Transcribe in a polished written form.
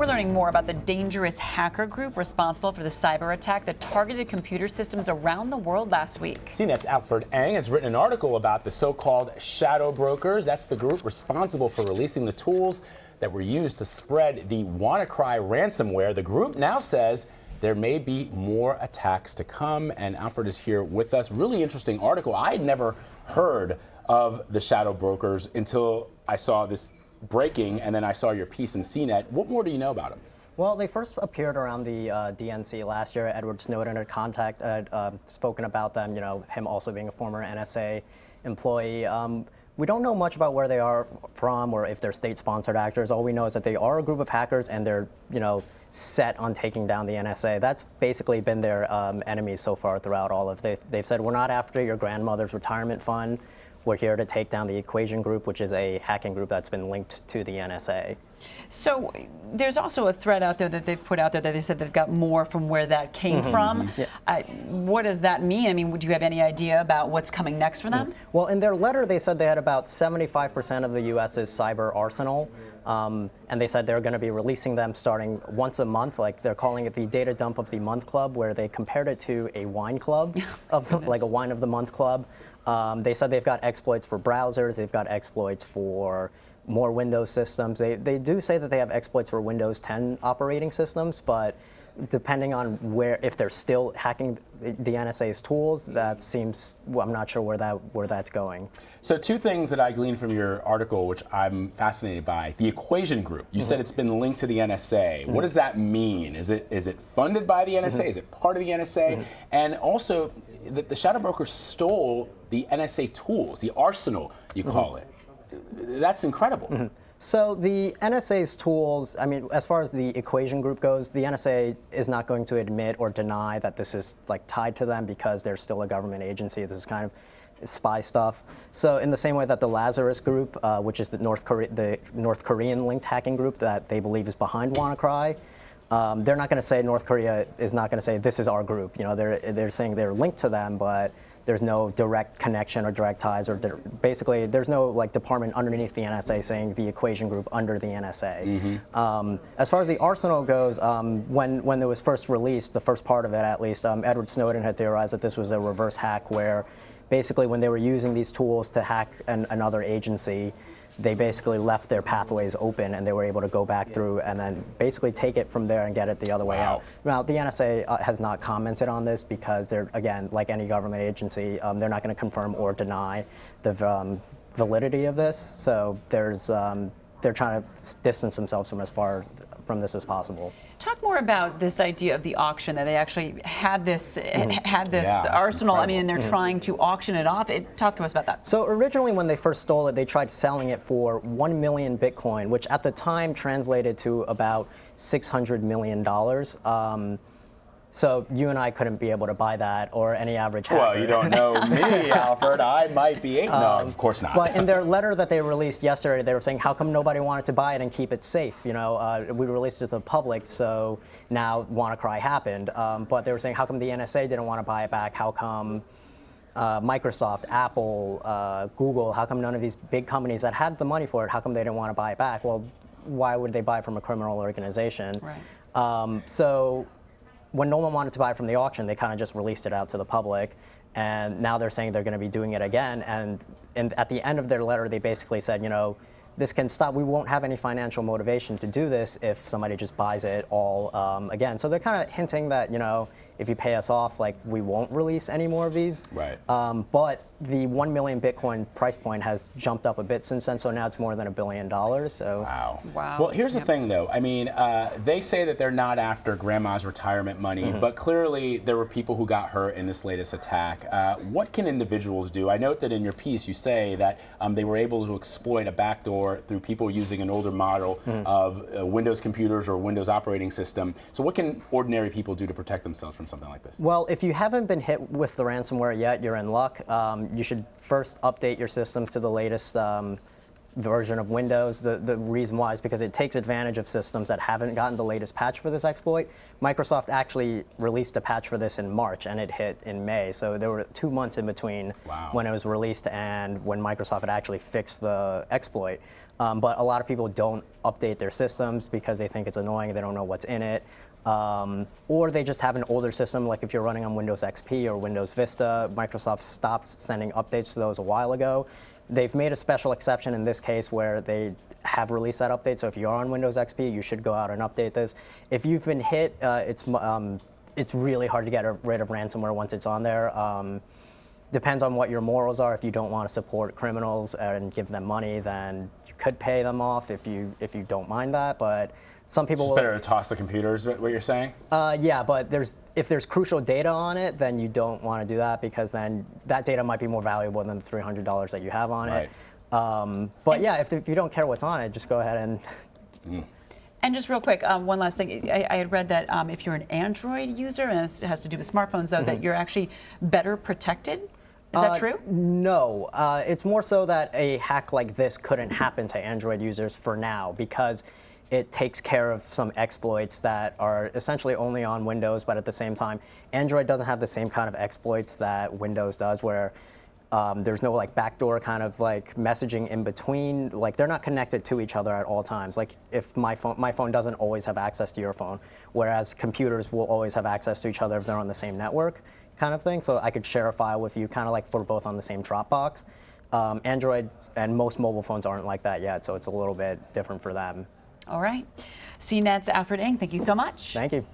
We're learning more about the dangerous hacker group responsible for the cyber attack that targeted computer systems around the world last week. CNET's Alfred Eng has written an article about the so-called shadow brokers. That's the group responsible for releasing the tools that were used to spread the WannaCry ransomware. The group now says there may be more attacks to come, and Alfred is here with us. Really interesting article. I had never heard of the shadow brokers until I saw this breaking, and then I saw your piece in CNET. What more do you know about them? Well, they first appeared around the DNC last year. Edward Snowden had spoken about them, him also being a former NSA employee. We don't know much about where they are from or if they're state-sponsored actors. All we know is that they are a group of hackers and they're, set on taking down the NSA. That's basically been their enemies so far throughout all of. They've said, we're not after your grandmother's retirement fund. We're here to take down the Equation Group, which is a hacking group that's been linked to the NSA. So there's also a thread out there that they've put out there that they said they've got more from where that came from. Yeah. What does that mean? I mean, would you have any idea about what's coming next for them? Well, in their letter, they said they had about 75% of the U.S.'s cyber arsenal. And they said they're going to be releasing them starting once a month. Like they're calling it the Data Dump of the Month Club, where they compared it to a wine club, like a Wine of the Month Club. They said they've got exploits for browsers, they've got exploits for more Windows systems. They do say that they have exploits for Windows 10 operating systems, but depending on if they're still hacking the NSA's tools, that seems, I'm not sure where that's going. So two things that I gleaned from your article, which I'm fascinated by. The Equation Group, you said it's been linked to the NSA. What does that mean? Is it funded by the NSA? Is it part of the NSA? And also, the shadow brokers stole the NSA tools, the arsenal, you call it. That's incredible. So the NSA's tools, I mean, as far as the Equation Group goes, the NSA is not going to admit or deny that this is tied to them because they're still a government agency. This is kind of spy stuff. So in the same way that the Lazarus Group, which is the North Korean linked hacking group that they believe is behind WannaCry, they're not going to say, North Korea is not going to say this is our group. They're saying they're linked to them, but there's no direct connection or direct ties, or basically there's no department underneath the NSA saying the Equation Group under the NSA. As far as the arsenal goes, when it was first released, the first part of it at least, Edward Snowden had theorized that this was a reverse hack where basically when they were using these tools to hack another agency, they basically left their pathways open and they were able to go back through and then basically take it from there and get it the other way out. Now, the NSA has not commented on this because they're, again, like any government agency, they're not going to confirm or deny the validity of this. So they're trying to distance themselves from as far from this as possible. Talk more about this idea of the auction, that they actually had this arsenal. I mean, and they're trying to auction it off. Talk to us about that. So originally when they first stole it, they tried selling it for 1 million Bitcoin, which at the time translated to about $600 million. So you and I couldn't be able to buy that, or any average hacker. Well, you don't know me, Alfred. I might be able. No, of course not. But in their letter that they released yesterday, they were saying, how come nobody wanted to buy it and keep it safe? We released it to the public, so now WannaCry happened. But they were saying, how come the NSA didn't want to buy it back? How come Microsoft, Apple, Google, how come none of these big companies that had the money for it, how come they didn't want to buy it back? Well, why would they buy it from a criminal organization? Right. So when no one wanted to buy it from the auction, they kind of just released it out to the public. And now they're saying they're going to be doing it again. And at the end of their letter, they basically said, this can stop. We won't have any financial motivation to do this if somebody just buys it all again. So they're kind of hinting that, if you pay us off, we won't release any more of these. Right. But the 1 million Bitcoin price point has jumped up a bit since then, so now it's more than $1 billion. So. Wow. Wow. Well, here's the thing, though. I mean, they say that they're not after grandma's retirement money, but clearly there were people who got hurt in this latest attack. What can individuals do? I note that in your piece you say that they were able to exploit a backdoor through people using an older model of Windows computers or Windows operating system. So what can ordinary people do to protect themselves from something like this? Well, if you haven't been hit with the ransomware yet, you're in luck. You should first update your systems to the latest version of Windows. The reason why is because it takes advantage of systems that haven't gotten the latest patch for this exploit. Microsoft actually released a patch for this in March and it hit in May. So there were 2 months in between when it was released and when Microsoft had actually fixed the exploit. But a lot of people don't update their systems because they think it's annoying, they don't know what's in it. Or they just have an older system, like if you're running on Windows XP or Windows Vista. Microsoft stopped sending updates to those a while ago. They've made a special exception in this case where they have released that update. So if you're on Windows XP, you should go out and update this. If you've been hit, it's really hard to get rid of ransomware once it's on there. Depends on what your morals are. If you don't want to support criminals and give them money, then you could pay them off if you don't mind that. But some people It's better to toss the computers, what you're saying? Yeah, but if there's crucial data on it, then you don't want to do that because then that data might be more valuable than the $300 that you have on it. But yeah, if you don't care what's on it, just go ahead and. And just real quick, one last thing. I had read that if you're an Android user, and it has to do with smartphones, though, that you're actually better protected. Is that true? No. It's more so that a hack like this couldn't happen to Android users for now because it takes care of some exploits that are essentially only on Windows, but at the same time, Android doesn't have the same kind of exploits that Windows does, where there's no like backdoor kind of like messaging in between. Like they're not connected to each other at all times. Like if my phone doesn't always have access to your phone, whereas computers will always have access to each other if they're on the same network, kind of thing. So I could share a file with you, kind of like we're both on the same Dropbox. Android and most mobile phones aren't like that yet, so it's a little bit different for them. All right. CNET's Alfred Ng, thank you so much. Thank you.